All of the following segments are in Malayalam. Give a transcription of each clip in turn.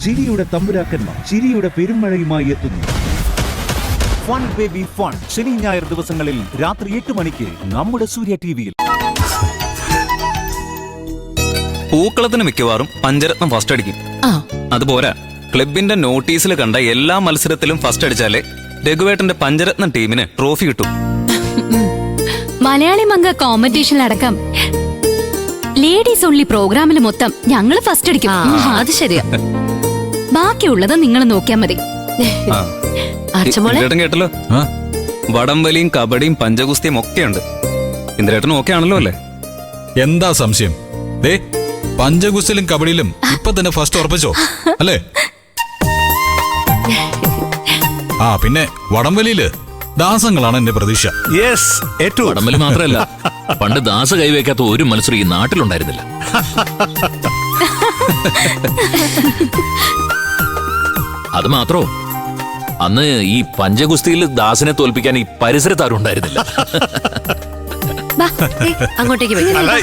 ചിരിയുടെ തമ്പുരാക്കന്മാർ ചിരിയുടെ പെരുമഴയുമായി എത്തുന്നു. ഫൺ ബേബി ഫൺ ശനി ഞായർ ദിവസങ്ങളിൽ രാത്രി 8 മണിക്ക് നമ്മുടെ സൂര്യ ടിവിയിൽ. പൂക്കളത്തിന് മിക്കവാറും പഞ്ചരത്നം ഫസ്റ്റ് അടിക്കും. അതുപോരാ, ക്ലബിന്റെ നോട്ടീസിൽ കണ്ട എല്ലാ മത്സരത്തിലും ഫസ്റ്റ് അടിച്ചാലേ രഘുവേട്ടന്റെ പഞ്ചരത്നം ടീമിന് ട്രോഫി കിട്ടും. മലയാളി മംഗ കോമ്പറ്റീഷനിലടക്കം ലേഡീസ് ഓൺലി പ്രോഗ്രാമിൽ മൊത്തം ഞങ്ങള് ഫസ്റ്റ് അടിക്കും. അത് ശരിയാ. ബാക്കിയുള്ളത് നിങ്ങൾ നോക്കിയാ മതി. കേട്ടല്ലോ, വടംവലിയും കബഡിയും പഞ്ചഗുസ്തിയും ഒക്കെ ഉണ്ട്. ഇന്ദ്രേട്ടനും ഒക്കെ ആണല്ലോ അല്ലേ? എന്താ സംശയം? ദേ, പഞ്ചഗുസ്തിയിലും കബഡിയിലും ഇപ്പൊ തന്നെ ഫസ്റ്റ് ഉറപ്പിച്ചോ അല്ലേ? പിന്നെ വടംവലിയില് ദാസങ്ങളാണ് എന്റെ പ്രതീക്ഷ. വടംവലി മാത്രമല്ല, പണ്ട് ദാസ കൈവയ്ക്കാത്ത ഒരു മത്സരം ഈ നാട്ടിലുണ്ടായിരുന്നില്ല. അത് മാത്രോ, അന്ന് ഈ പഞ്ചഗുസ്തിയിൽ ദാസിനെ തോൽപ്പിക്കാൻ ഈ പരിസരത്താരും ഉണ്ടായിരുന്നില്ല. അങ്ങോട്ടേക്ക്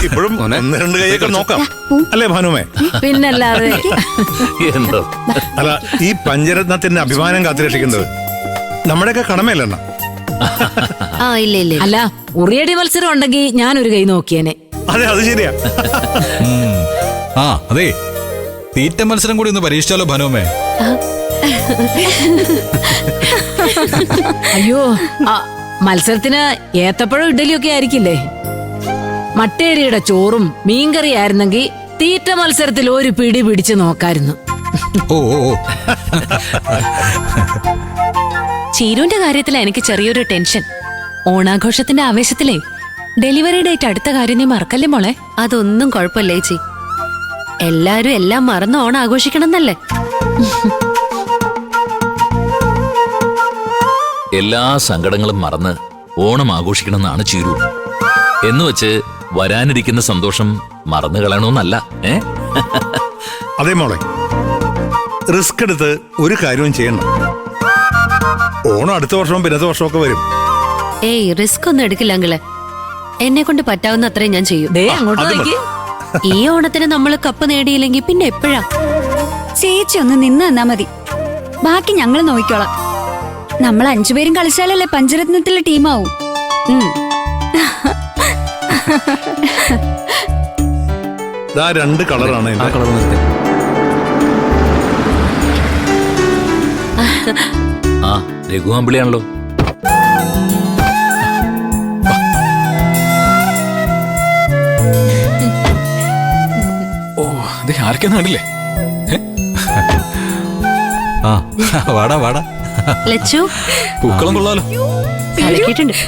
ഇപ്പോഴും രണ്ട് കൈയൊക്കെ നോക്കാം അല്ലേ ഭാനുമേ? പിന്നല്ലാതെ. എന്തോ അല്ല, ഈ പഞ്ചരത്നത്തിന്റെ അഭിമാനം കാത്തുരക്ഷിക്കുന്നത് നമ്മുടെയൊക്കെ കടമയല്ല. അല്ല, ഉറിയടി മത്സരം ഉണ്ടെങ്കിൽ ഞാനൊരു കൈ നോക്കിയേനെ. അതെ, അത് ശരിയാ. അതെ, തീറ്റ മത്സരം കൂടി ഒന്ന് പരീക്ഷിച്ചാലോ ഭാനുമേ? അയ്യോ, മത്സരത്തിന് ഏത്തപ്പഴം ഇഡലിയൊക്കെ ആയിരിക്കില്ലേ? മട്ടേരിയുടെ ചോറും മീൻകറി ആയിരുന്നെങ്കിൽ തീറ്റ മത്സരത്തിൽ ഒരു പിടി പിടിച്ച് നോക്കായിരുന്നു. ചീരുവിന്റെ കാര്യത്തിലാ എനിക്ക് ചെറിയൊരു ടെൻഷൻ. ഓണാഘോഷത്തിന്റെ ആവേശത്തിലേ ഡെലിവറി ഡേറ്റ് അടുത്ത കാര്യം നീ മറക്കല്ലേ മോളെ? അതൊന്നും കുഴപ്പമില്ല ചേച്ചി. എല്ലാരും എല്ലാം മറന്ന് ഓണം ആഘോഷിക്കണം എന്നല്ലേ? എല്ലാ സങ്കടങ്ങളും മറന്ന് ഓണം ആഘോഷിക്കണമെന്നാണ് ചീരു. എന്നുവെച്ച് വരാനിരിക്കുന്ന സന്തോഷം മറന്നു കളയണമെന്നല്ല. അതേ മോളെ, റിസ്ക് എടുത്ത് ഒരു കാര്യവും ചെയ്യണം. ഓണം അടുത്ത വർഷവും പിന്നത്തെ വർഷവും ഒക്കെ വരും. ഏയ്, റിസ്ക് ഒന്നും എടുക്കില്ല അങ്കിളെ. എന്നെ കൊണ്ട് പറ്റാവുന്ന അത്രയും ഞാൻ ചെയ്യും. ഈ ഓണത്തിന് നമ്മൾ കപ്പ് നേടിയില്ലെങ്കിൽ പിന്നെ എപ്പോഴാ? ചേച്ചി ഒന്ന് നിന്ന് തന്നാ മതി, ബാക്കി ഞങ്ങൾ നോക്കിക്കോളാം. നമ്മൾ 5 പേരും കളിച്ചാലല്ലേ പഞ്ചരത്നത്തിലെ ടീമാവും. രണ്ട് കളറാണ്. രഘുവാമ്പിളിയാണല്ലോ. ആർക്കെന്ന് കണ്ടില്ലേ? വാടാ വാടാ. ലച്ചു, പൂക്കളം കൊള്ളാലോ.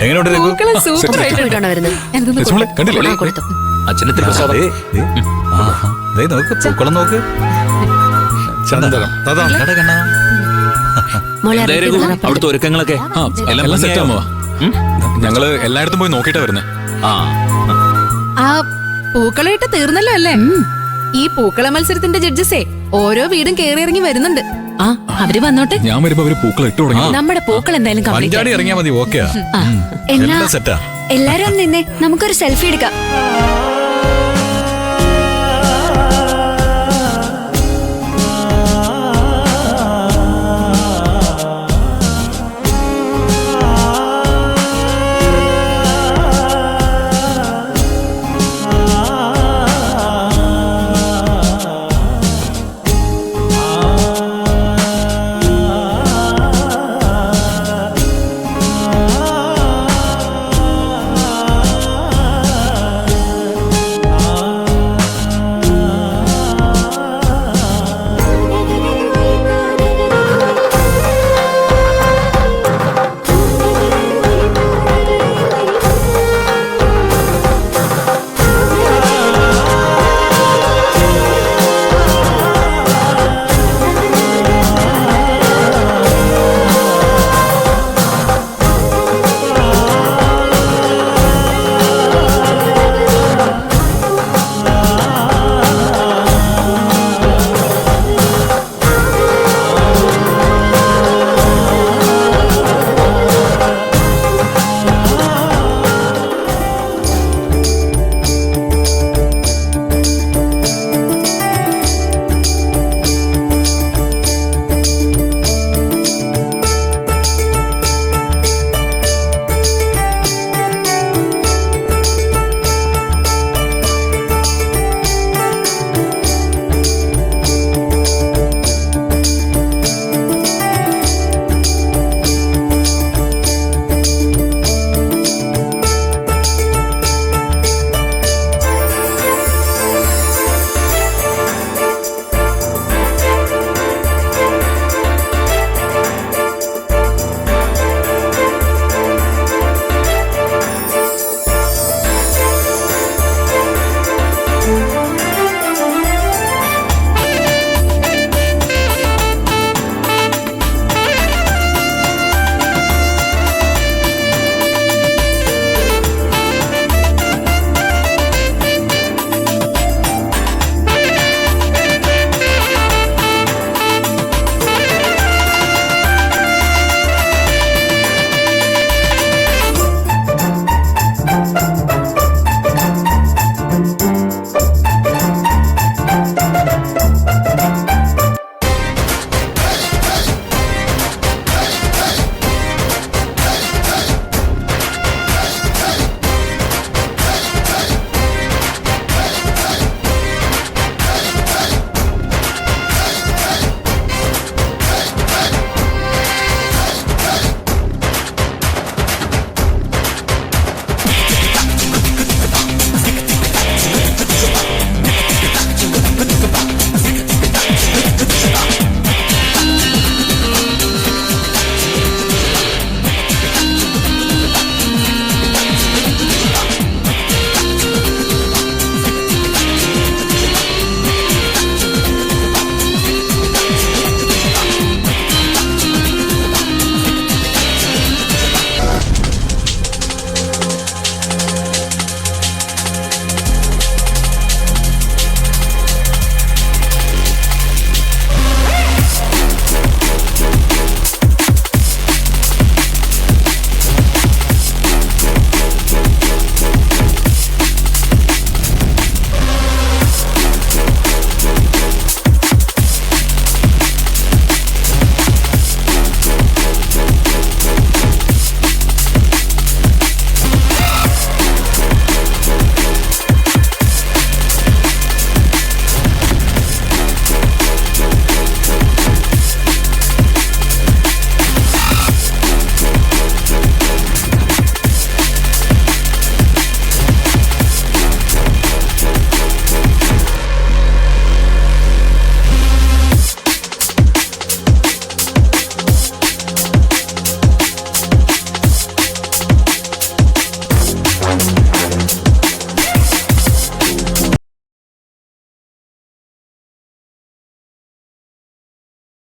എങ്ങനെയുണ്ട് രഘു? നോക്ക്, പൂക്കളം നോക്ക്. അവിടുത്തെ ഒരുക്കങ്ങളൊക്കെ എല്ലാം സെറ്റ് ആവുമ്പോ ഞങ്ങള് എല്ലായിടത്തും പോയി നോക്കിട്ടാ വരുന്നേ. പൂക്കളയിട്ട് തീർന്നല്ലോ അല്ലേ? ഈ പൂക്കള മത്സരത്തിന്റെ ജഡ്ജസേ ഓരോ വീടും കേറി ഇറങ്ങി വരുന്നുണ്ട്. അവര് വന്നോട്ടെ. ഞാൻ വരുമ്പോ അവര് പൂക്കൾ ഇട്ടു തുടങ്ങി. നമ്മുടെ പൂക്കൾ എന്തായാലും പഞ്ചാടി ഇറങ്ങിയാ മതി. ഓക്കെ, എല്ലാരും നിന്നേ, നമുക്കൊരു സെൽഫി എടുക്കാം.